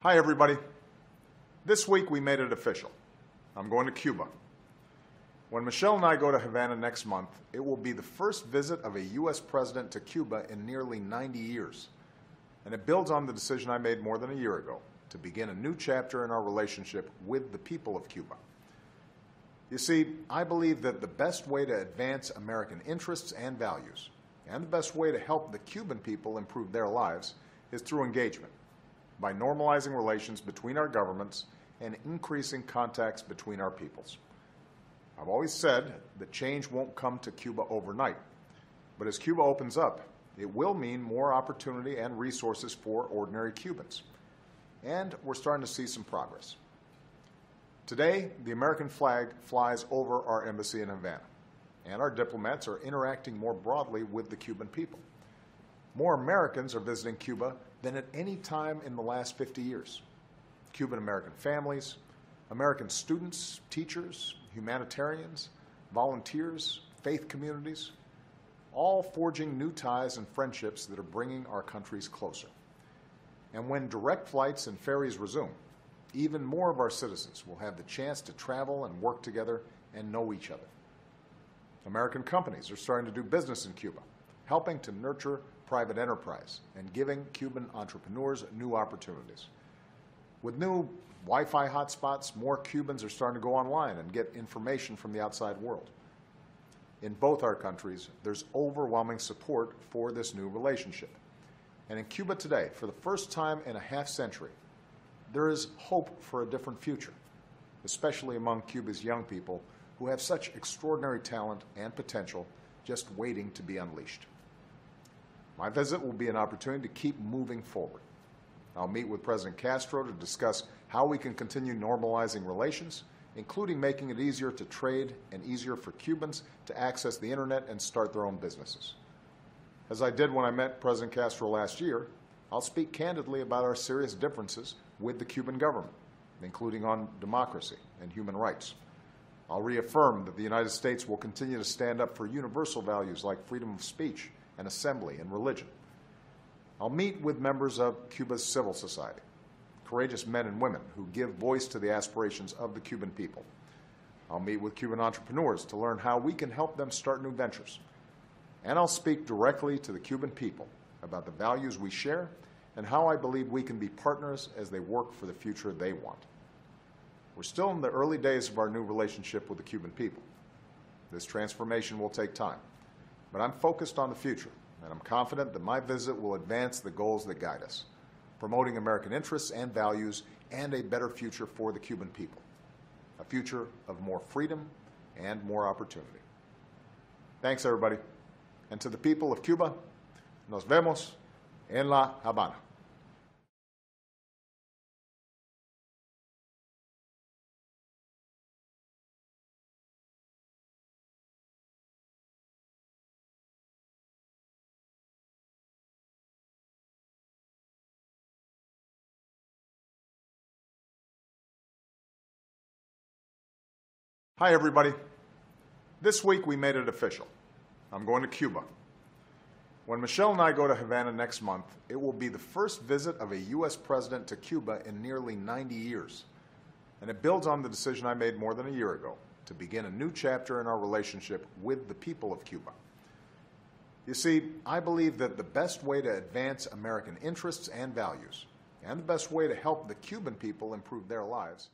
Hi, everybody. This week we made it official. I'm going to Cuba. When Michelle and I go to Havana next month, it will be the first visit of a U.S. president to Cuba in nearly 90 years. And it builds on the decision I made more than a year ago to begin a new chapter in our relationship with the people of Cuba. You see, I believe that the best way to advance American interests and values, and the best way to help the Cuban people improve their lives, is through engagement, by normalizing relations between our governments and increasing contacts between our peoples. I've always said that change won't come to Cuba overnight, but as Cuba opens up, it will mean more opportunity and resources for ordinary Cubans. And we're starting to see some progress. Today, the American flag flies over our embassy in Havana, and our diplomats are interacting more broadly with the Cuban people. More Americans are visiting Cuba than at any time in the last 50 years. Cuban-American families, American students, teachers, humanitarians, volunteers, faith communities, all forging new ties and friendships that are bringing our countries closer. And when direct flights and ferries resume, even more of our citizens will have the chance to travel and work together and know each other. American companies are starting to do business in Cuba, helping to nurture private enterprise and giving Cuban entrepreneurs new opportunities. With new Wi-Fi hotspots, more Cubans are starting to go online and get information from the outside world. In both our countries, there's overwhelming support for this new relationship. And in Cuba today, for the first time in a half-century, there is hope for a different future, especially among Cuba's young people who have such extraordinary talent and potential just waiting to be unleashed. My visit will be an opportunity to keep moving forward. I'll meet with President Castro to discuss how we can continue normalizing relations, including making it easier to trade and easier for Cubans to access the internet and start their own businesses. As I did when I met President Castro last year, I'll speak candidly about our serious differences with the Cuban government, including on democracy and human rights. I'll reaffirm that the United States will continue to stand up for universal values like freedom of speech and assembly and religion. I'll meet with members of Cuba's civil society, courageous men and women who give voice to the aspirations of the Cuban people. I'll meet with Cuban entrepreneurs to learn how we can help them start new ventures. And I'll speak directly to the Cuban people about the values we share and how I believe we can be partners as they work for the future they want. We're still in the early days of our new relationship with the Cuban people. This transformation will take time, but I'm focused on the future, and I'm confident that my visit will advance the goals that guide us, promoting American interests and values and a better future for the Cuban people, a future of more freedom and more opportunity. Thanks, everybody. And to the people of Cuba, nos vemos en La Habana. Hi, everybody. This week we made it official. I'm going to Cuba. When Michelle and I go to Havana next month, it will be the first visit of a U.S. president to Cuba in nearly 90 years. And it builds on the decision I made more than a year ago to begin a new chapter in our relationship with the people of Cuba. You see, I believe that the best way to advance American interests and values, and the best way to help the Cuban people improve their lives,